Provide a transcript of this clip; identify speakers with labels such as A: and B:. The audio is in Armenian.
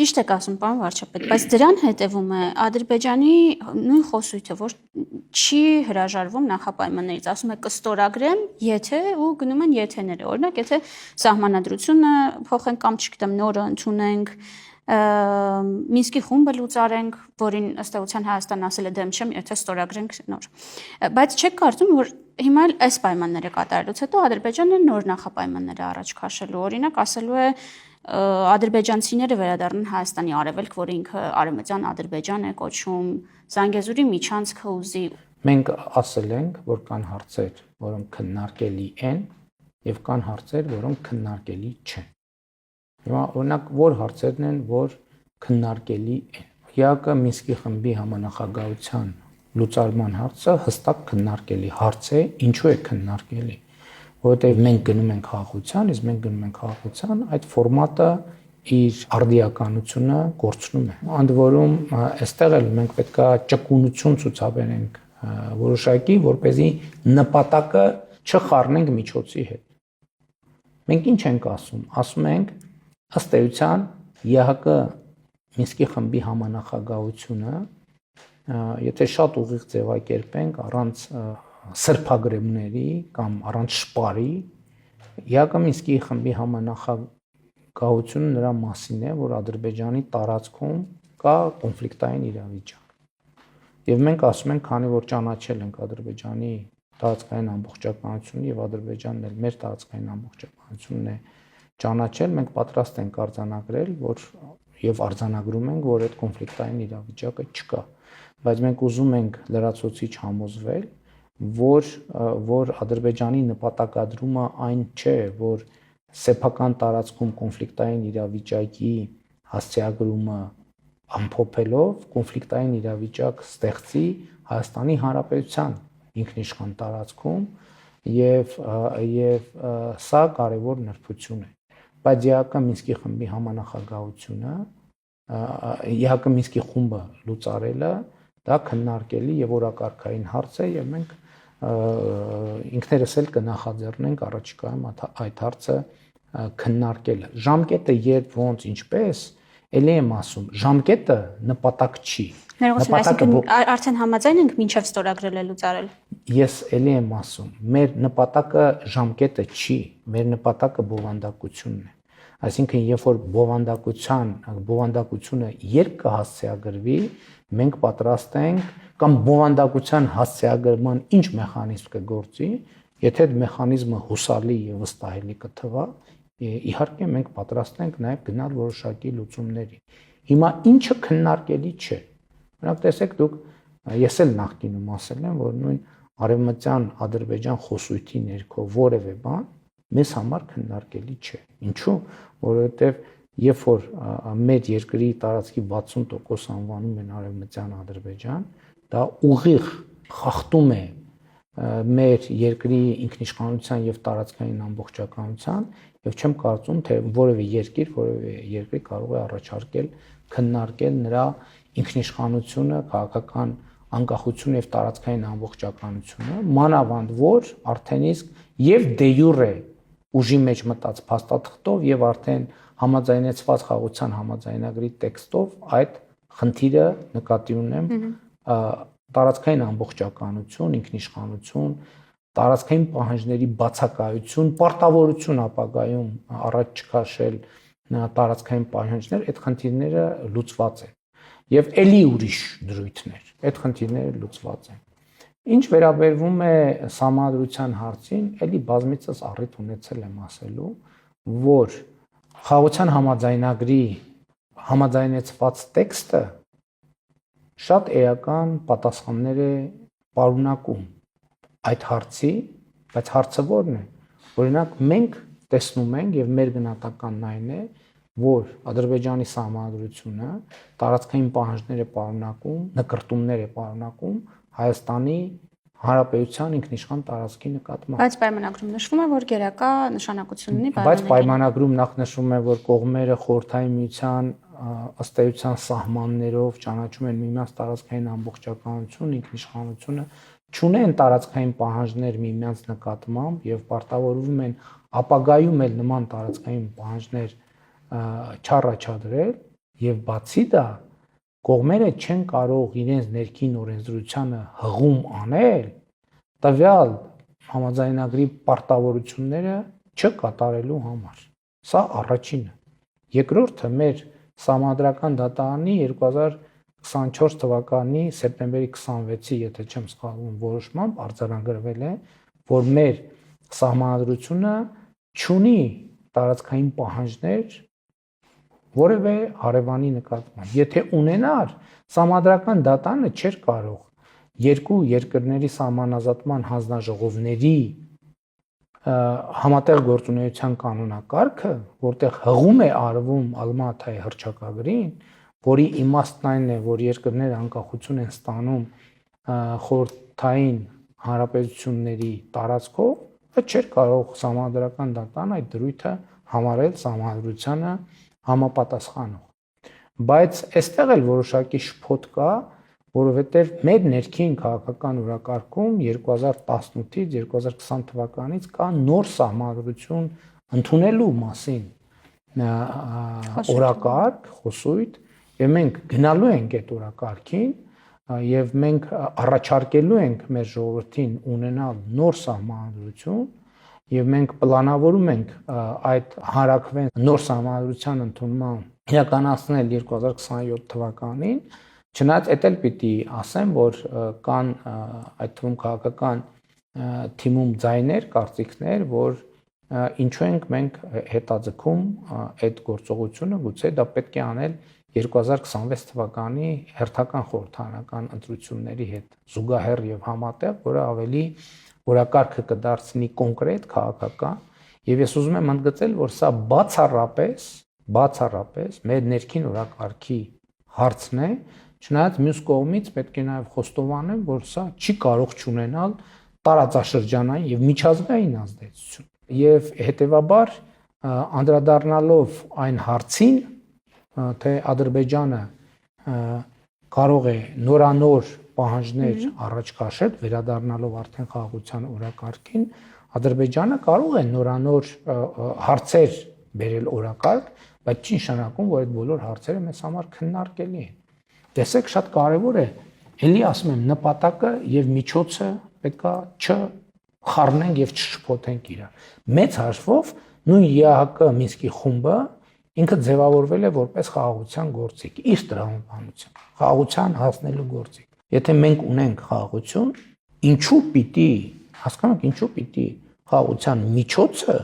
A: Ճիշտ եք ասում, պարոն վարչապետ, բայց դրան հետևում է Ադրբեջանի նույն խոսույթը, որ չի հրաժարվում նախապայմաններից, ասում է կստորագրեմ, եթե ու գնում են եթեները, օրինակ, եթե սահմանադրությունը փոխենք կամ չգիտեմ նորը ընդունենք, Մինսկի խումբը լուծարենք, որին ըստ էության Հայաստանն ասել է դեմ չեմ, եթե ստորագրենք նոր։ Բայց չեք կարծում, որ հիմա այս պայմանները կատարելուց հետո Ադրբեջանը նոր նախապայմաններ առաջ քաշելու, օրինակ ասելու է ադրբեջանցիները վերադառնան Հայաստանի արևելք, որը ինքը Արևմտյան Ադրբեջան է կոչում, Զանգեզուրի միջանցքը ուզի։
B: Մենք ասել ենք, որ կան հարցեր, որոնք քննարկելի են, եւ կան հարցեր, որոնք քննարկելի չեն։ Հիմա օրինակ որ հարցերն են, որ քննարկելի են։ ՀԱԿ Մինսկի խմբի համանախագահության լուծարման հարցը հստակ քննարկելի հարց է, ինչու է քննարկելի։ Որովհետև մենք գնում ենք խաղաղության, իսկ մենք գնում ենք խաղաղության, այդ ֆորմատը իր արդիականությունը կորցնում է։ Ընդ որում, այստեղ էլ մենք պետքա ճկունություն ցուցաբերենք որոշակի, որպեսզի նպատակը չխառնենք միջոցի հետ։ Մենք ինչ ենք ասում։ Ասում ենք ըստ էության ՀԱԿ Մինսկի խմբի համանախագահությունը, եթե շատ ուղիղ ձևակերպենք առանց սրբագրումների կամ առանց շպարի, ՀԱԿ Մինսկի խմբի համանախագահությունը նրա մասին է, որ Ադրբեջանի տարածքում կա կոնֆլիկտային իրավիճակ։ Եվ մենք ասում ենք, քանի որ ճանաչել ենք Ադրբեջանի տարածքային ամբողջականությունը եւ Ադրբեջանն էլ մեր տարածքային ամբողջականությունն է ճանաչել, մենք պատրաստ ենք արձանագրել, որ եւ արձանագրում ենք, որ այդ կոնֆլիկտային իրավիճակը չկա, բայց մենք ուզում ենք լրացուցիչ համոզվել, որ Ադրբեջանի նպատակադրումը այն չէ, որ սեփական տարածքում կոնֆլիկտային իրավիճակի հասցեագրումը ամփոփելով կոնֆլիկտային իրավիճակ ստեղծի Հայաստանի Հանրապետության ինքնիշխան տարածքում եւ սա կարևոր նրբություն է։ Բայց ՀԱԿ Մինսկի խմբի համանախագահությունը, ՀԱԿ Մինսկի խումբը լուծարելը դա քննարկելի եւ օրակարգային հարց է եւ մենք ինքներս էլ կնախաձեռնենք առաջիկայում այդ հարցը քննարկելը։ Ժամկետը երբ ոնց ինչպես էլի եմ ասում, ժամկետը նպատակ չի։
A: Այսինքն արդեն համաձայն ենք մինչև ստորագրել է լուծարել։
B: Ես էլի եմ ասում, մեր նպատակը ժամկետը չի, մեր նպատակը բովանդակությունն է։ Այսինքն երբ որ բովանդակությունը երբ կհասցեագրվի, մենք պատրաստ ենք կամ բովանդակության հասցեագրման ինչ մեխանիզմ կգործի, եթե այդ մեխանիզմը հուսալի եւ վստահելի կթվա, իհարկե մենք պատրաստ ենք նաեւ գնալ որոշակի լուծումների։ Հիմա ինչը քննարկելի չէ։ Օրինակ տեսեք դուք, ես էլ նախկինում ասել եմ, որ նույն Արևմտյան Ադրբեջան խոսույթի ներքո որևէ բան մեզ համար քննարկելի չէ։ Ինչու՞, որովհետեւ երբ որ մեր երկրի տարածքի 60% անվանում են Արևմտյան Ադրբեջան, դա ուղիղ խախտում է մեր երկրի ինքնիշխանության եւ տարածքային ամբողջականության եւ չեմ կարծում թե որևէ երկիր կարող է առաջարկել քննարկել նրա ինքնիշխանությունը, քաղաքական անկախությունը եւ տարածքային ամբողջականությունը, մանավանդ որ արդեն իսկ եւ դե յուրե ուժի մեջ մտած փաստաթղթով եւ արդեն համաձայնեցված խաղաղության համաձայնագրի տեքստով այդ խնդիրը նկատի ունեմ տարածքային ամբողջականություն, ինքնիշխանություն, տարածքային պահանջների բացակայություն, պարտավորություն ապագայում առաջ չքաշել տարածքային պահանջներ, այդ խնդիրները լուծված են։ Եվ ելի ուրիշ դրույթներ, այդ խնդիրները լուծված են։ Ինչ վերաբերվում է սահմանադրության հարցին, ելի բազմիցս առիթ ունեցել եմ ասելու, որ խաղաղության համաձայնագրի համաձայնեցված տեքստը շատ էական պատասխաններ է պարունակում այդ հարցի, բայց հարցը ո՞րն է։ Օրինակ մենք տեսնում ենք եւ մեր գնահատականն այն է, որ Ադրբեջանի սահմանադրությունը տարածքային պահանջներ է պարունակում, նկրտումներ է պարունակում Հայաստանի Հանրապետության ինքնիշխան տարածքի նկատմամբ։
A: Բայց պայմանագրում նշվում է, որ գերակա նշանակություն ունի
B: Բայց պայմանագրում նախ նշվում է, որ կողմերը խորհրդային միության ըստ էության սահմաններով ճանաչում են միմյանց տարածքային ամբողջականություն, ինքնիշխանությունը, չունեն տարածքային պահանջներ միմյանց նկատմամբ եւ պարտավորվում են ապագայում էլ նման տարածքային պահանջներ չառաջադրել եւ բացի դա կողմերը չեն կարող իրենց ներքին օրենսդրությանը հղում անել տվյալ համաձայնագրի պարտավորությունները չկատարելու համար։ Սա առաջինը։ Երկրորդը մեր Սահմանադրական դատարանի 2024 թվականի սեպտեմբերի 26-ի, եթե չեմ սխալվում, որոշմամբ արձանագրվել է, որ մեր Սահմանադրությունը չունի տարածքային պահանջներ որևէ հարևանի նկատմամբ։ Եթե ունենար, Սահմանադրական դատարանը չէր կարող երկու երկրների սահմանազատման հանձնաժողովների համատեղ գործունեության կանոնակարգը, որտեղ հղում է արվում Ալմատայի հռչակագրին, որի իմաստն այն է, որ երկրները անկախություն են ստանում խորհրդային հանրապետությունների տարածքով, չէր կարող Սահմանադրական դատարանը այդ դրույթը համարել Սահմանադրությանը համապատասխանող։ Բայց այստեղ էլ որոշակի շփոթ կա, որովհետև մեր ներքին քաղաքական օրակարգում 2018-ից 2020 թվականից կա նոր սահմանադրություն ընդունելու մասին օրակարգ, խոսույթ, եւ մենք գնալու ենք այդ օրակարգին եւ մենք առաջարկելու ենք մեր ժողովրդին ունենալ նոր սահմանադրություն եւ մենք պլանավորում ենք այդ հարակվեն նոր սահմանադրության ընդունման իրականացնել 2027 թվականին, չնայած էդ էլ պիտի ասեմ, որ կան այդ թվում քաղաքական թիմում ձայներ, կարծիքներ, որ ինչու ենք մենք հետաձգում այդ գործողությունը, գուցե դա պետք է անել 2026 թվականի հերթական խորհրդարանական ընտրությունների հետ զուգահեռ եւ համատեղ, որը ավելի օրակարգը կդարձնի կոնկրետ քաղաքական, եւ ես ուզում եմ ընդգծել, որ սա բացառապես մեր ներքին օրակարգի հարցն է, չնայած մյուս կողմից պետք է նաեւ խոստովանեմ, որ սա չի կարող չունենալ տարածաշրջանային եւ միջազգային ազդեցություն։ Եվ հետեւաբար անդրադառնալով այն հարցին, թե Ադրբեջանը կարող է նորանոր պահանջներ առաջ քաշել, վերադառնալով արդեն խաղաղության օրակարգին, Ադրբեջանը կարող է նորանոր հարցեր բերել օրակարգ, բայց չի նշանակում, որ այդ բոլոր հարցերը մեզ համար քննարկելի են։ Տեսեք, շատ կարևոր է, ելի ասում եմ, նպատակը եւ միջոցը պետքա չխառնենք եւ չշփոթենք իրար։ Մեծ հաշվով նույն ԵԱՀԿ Մինսկի խումբը ինքը ձևավորվել է որպես խաղաղության գործիք, իր տրամաբանությամբ, խաղաղության հասնելու գործիք։ Եթե մենք ունենք խաղաղություն, ինչու պիտի, հասկանաք, ինչու պիտի խաղաղության միջոցը